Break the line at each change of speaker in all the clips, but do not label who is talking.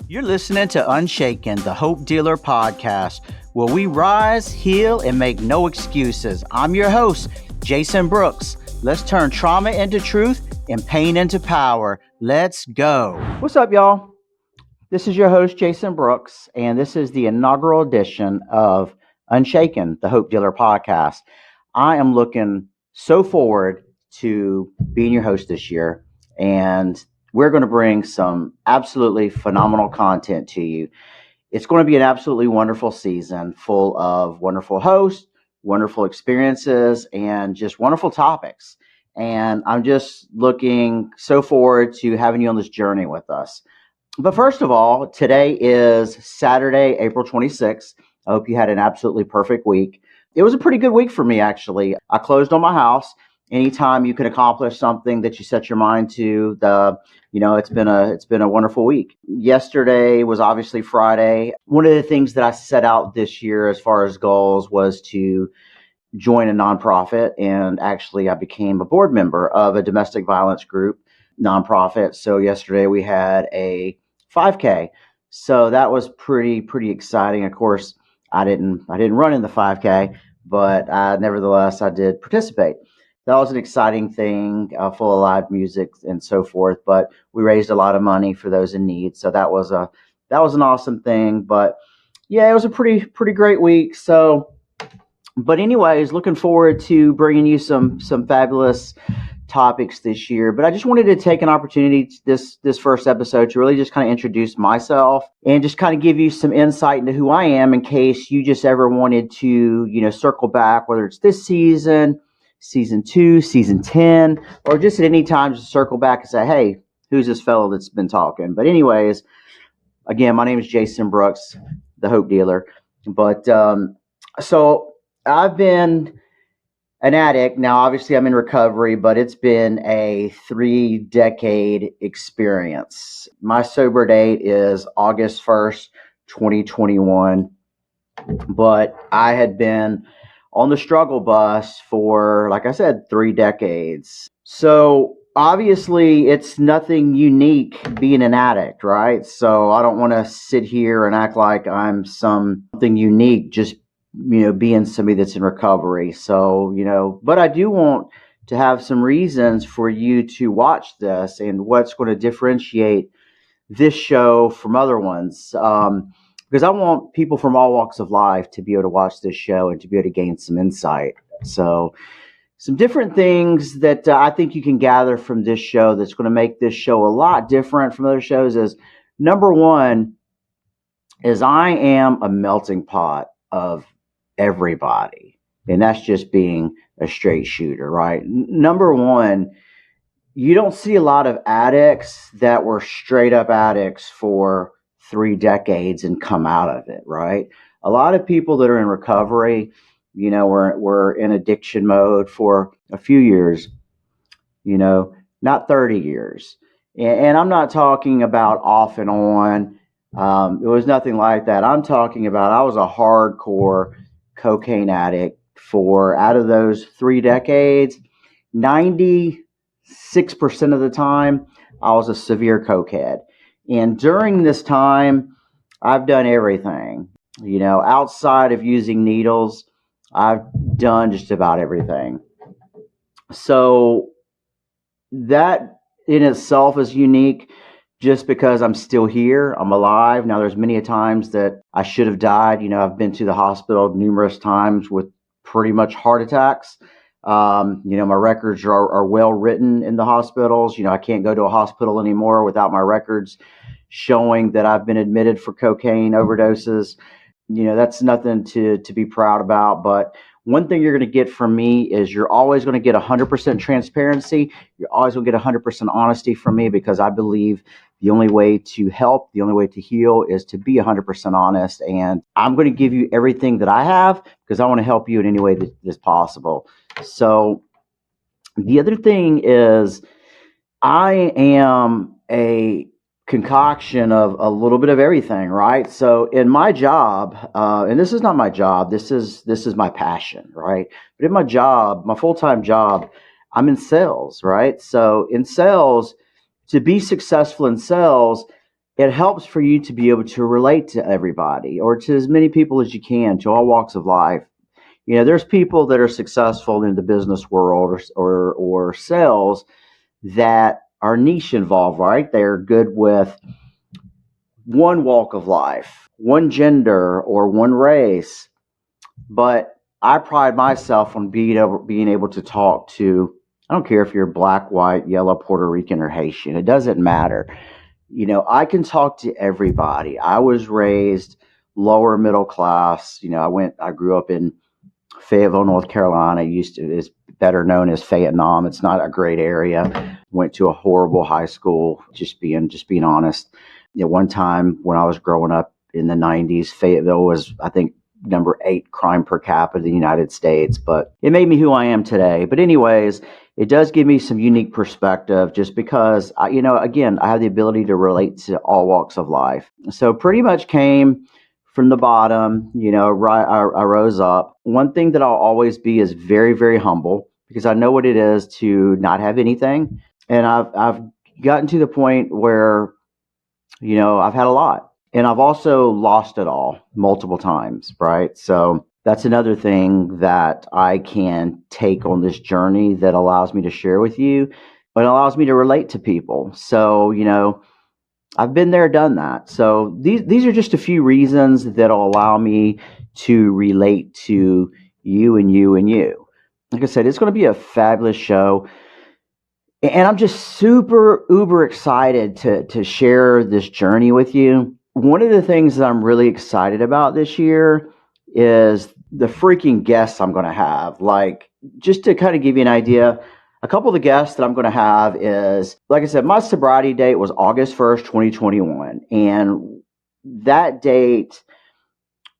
You're listening to Unshaken, the Hope Dealer podcast, where we rise, heal, and make no excuses. I'm your host, Jason Brooks. Let's turn trauma into truth and pain into power. Let's go. What's up, y'all? This is your host, Jason Brooks, and this is the inaugural edition of Unshaken, the Hope Dealer podcast. I am looking so forward to being your host this year, and we're going to bring some absolutely phenomenal content to you. It's going to be an absolutely wonderful season full of wonderful hosts, wonderful experiences, and just wonderful topics. And I'm just looking so forward to having you on this journey with us. But first of all, today is Saturday, April 26th. I hope you had an absolutely perfect week. It was a pretty good week for me, actually. I closed on my house. Anytime you can accomplish something that you set your mind to, it's been a wonderful week. Yesterday was obviously Friday. One of the things that I set out this year as far as goals was to join a nonprofit, and actually I became a board member of a domestic violence group nonprofit. So yesterday we had a 5K. So that was pretty exciting. Of course, I didn't run in the 5K, but nevertheless I did participate. That was an exciting thing, full of live music and so forth. But we raised a lot of money for those in need, so that was an awesome thing. But yeah, it was a pretty great week. So, but anyways, looking forward to bringing you some fabulous topics this year. But I just wanted to take an opportunity this first episode to really just kind of introduce myself and just kind of give you some insight into who I am, in case you just ever wanted to circle back, whether it's this season, season 2, season 10, or just at any time just circle back and say, hey, who's this fellow that's been talking? But anyways, again, my name is Jason Brooks, the Hope Dealer. But so I've been an addict. Now, obviously I'm in recovery, but it's been a 3-decade experience. My sober date is August 1st, 2021. But I had been on the struggle bus for, like I said, 3 decades. So obviously it's nothing unique being an addict, right? So I don't want to sit here and act like I'm something unique just, being somebody that's in recovery. So, but I do want to have some reasons for you to watch this and what's going to differentiate this show from other ones. Because I want people from all walks of life to be able to watch this show and to be able to gain some insight. So some different things that I think you can gather from this show that's going to make this show a lot different from other shows is, number one, is I am a melting pot of everybody. And that's just being a straight shooter, right? Number one, you don't see a lot of addicts that were straight up addicts for 3 decades and come out of it, right? A lot of people that are in recovery, were in addiction mode for a few years, not 30 years. And I'm not talking about off and on. It was nothing like that. I'm talking about I was a hardcore cocaine addict for, out of those 3 decades, 96% of the time, I was a severe cokehead. And during this time, I've done everything, outside of using needles. I've done just about everything. So that in itself is unique just because I'm still here. I'm alive. Now, there's many a times that I should have died. I've been to the hospital numerous times with pretty much heart attacks. My records are well written in the hospitals. I can't go to a hospital anymore without my records showing that I've been admitted for cocaine overdoses. That's nothing to be proud about. But one thing you're going to get from me is you're always going to get 100% transparency. You're always going to get 100% honesty from me, because I believe the only way to help, the only way to heal is to be 100% honest. And I'm going to give you everything that I have because I want to help you in any way that is possible. So the other thing is I am a concoction of a little bit of everything, right? So in my job, and this is not my job, this is my passion, right? But in my job, my full-time job, I'm in sales, right? So in sales, to be successful in sales, it helps for you to be able to relate to everybody or to as many people as you can, to all walks of life. There's people that are successful in the business world or sales that are niche involved, right? They're good with one walk of life, one gender, or one race. But I pride myself on being able to talk to, I don't care if you're black, white, yellow, Puerto Rican, or Haitian. It doesn't matter. I can talk to everybody. I was raised lower middle class. I grew up in Fayetteville, North Carolina. Is better known as Vietnam. It's not a great area. Went to a horrible high school. Just being honest. One time when I was growing up in the 90s, Fayetteville was, I think, number 8 crime per capita in the United States, but it made me who I am today. But anyways, it does give me some unique perspective just because, again, I have the ability to relate to all walks of life. So pretty much came from the bottom, I rose up. One thing that I'll always be is very, very humble because I know what it is to not have anything. And I've gotten to the point where, I've had a lot. And I've also lost it all multiple times, right? So that's another thing that I can take on this journey that allows me to share with you, but it allows me to relate to people. So, I've been there, done that. So these are just a few reasons that'll allow me to relate to you and you and you. Like I said, it's going to be a fabulous show. And I'm just super, uber excited to share this journey with you. One of the things that I'm really excited about this year is the freaking guests I'm going to have. Like, just to kind of give you an idea, a couple of the guests that I'm going to have is, like I said, my sobriety date was August 1st, 2021. And that date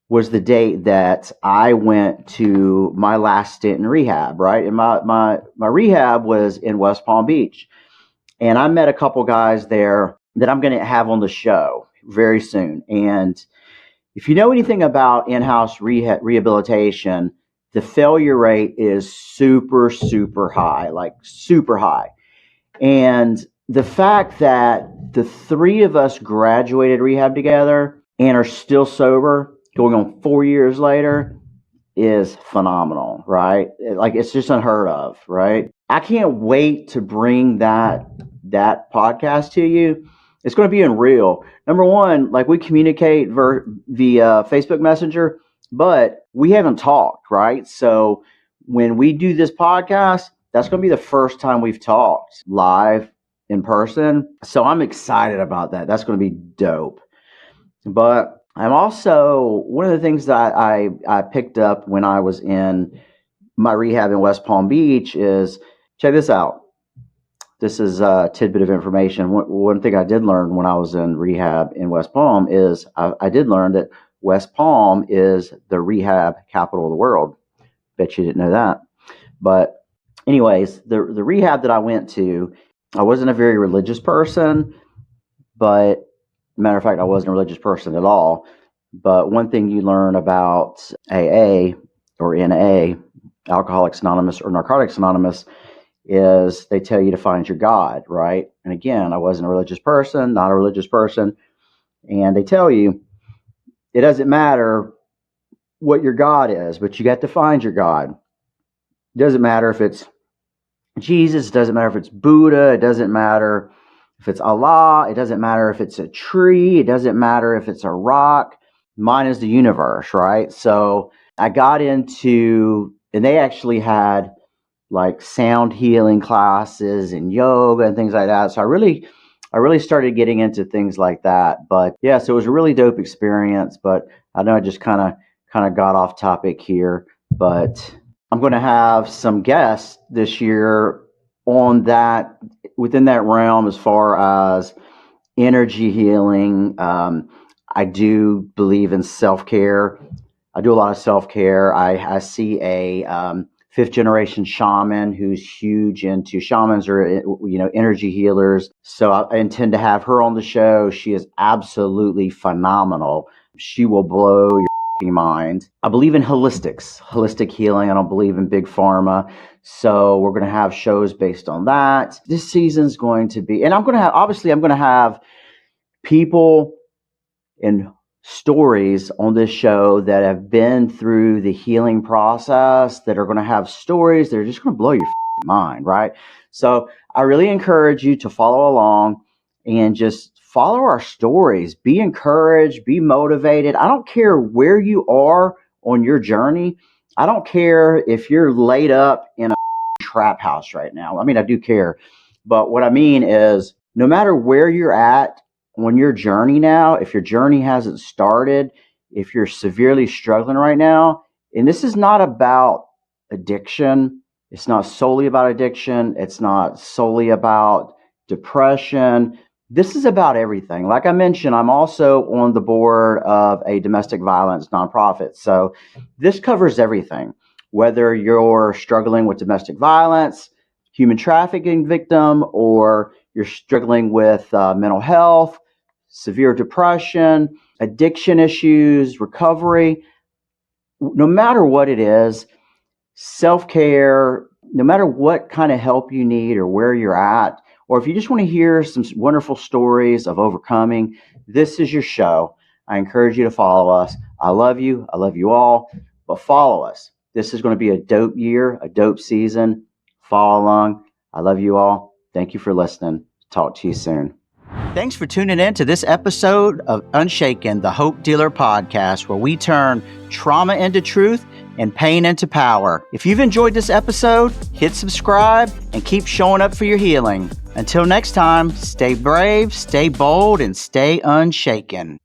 was the date that I went to my last stint in rehab, right? And my rehab was in West Palm Beach. And I met a couple guys there that I'm going to have on the show very soon. And if you know anything about in-house rehabilitation, the failure rate is super, super high, like super high. And the fact that the 3 of us graduated rehab together and are still sober, going on 4 years later, is phenomenal, right? Like, it's just unheard of, right? I can't wait to bring that podcast to you. It's going to be unreal. Number one, like, we communicate via Facebook Messenger, but we haven't talked, right? So when we do this podcast, that's going to be the first time we've talked live in person. So I'm excited about that. That's going to be dope. But I'm also, one of the things that I picked up when I was in my rehab in West Palm Beach is, check this out. This is a tidbit of information. One thing I did learn when I was in rehab in West Palm is I did learn that West Palm is the rehab capital of the world. Bet you didn't know that. But anyways, the rehab that I went to, I wasn't a very religious person, but matter of fact, I wasn't a religious person at all. But one thing you learn about AA or NA, Alcoholics Anonymous or Narcotics Anonymous, is they tell you to find your God, right? And again, I wasn't a religious person, not a religious person. And they tell you it doesn't matter what your God is, but you got to find your God. It doesn't matter if it's Jesus, it doesn't matter if it's Buddha, it doesn't matter if it's Allah, it doesn't matter if it's a tree, it doesn't matter if it's a rock. Mine is the universe, right? So I got into, and they actually had like sound healing classes and yoga and things like that. So I really started getting into things like that. But yeah, so it was a really dope experience. But I know I just kind of got off topic here. But I'm going to have some guests this year on that, within that realm, as far as energy healing. I do believe in self-care. I do a lot of self-care. I see a 5th generation shaman who's huge into, shamans are, energy healers. So I intend to have her on the show. She is absolutely phenomenal. She will blow your mind. I believe in holistic healing. I don't believe in big pharma. So we're going to have shows based on that. This season's going to be, and I'm going to have people and stories on this show that have been through the healing process, that are going to have stories that are just going to blow your mind, right? So I really encourage you to follow along and just follow our stories. Be encouraged, be motivated. I don't care where you are on your journey. I don't care if you're laid up in a trap house right now. I mean, I do care. But what I mean is, no matter where you're at on your journey now, if your journey hasn't started, if you're severely struggling right now, and this is not about addiction, it's not solely about addiction, it's not solely about depression. This is about everything. Like I mentioned, I'm also on the board of a domestic violence nonprofit. So this covers everything. Whether you're struggling with domestic violence, human trafficking victim, or you're struggling with mental health, severe depression, addiction issues, recovery, no matter what it is, self-care, no matter what kind of help you need or where you're at, or if you just want to hear some wonderful stories of overcoming, this is your show. I encourage you to follow us. I love you. I love you all, but follow us. This is going to be a dope year, a dope season. Follow along. I love you all. Thank you for listening. Talk to you soon. Thanks for tuning in to this episode of Unshaken, the Hope Dealer podcast, where we turn trauma into truth and pain into power. If you've enjoyed this episode, hit subscribe and keep showing up for your healing. Until next time, stay brave, stay bold, and stay unshaken.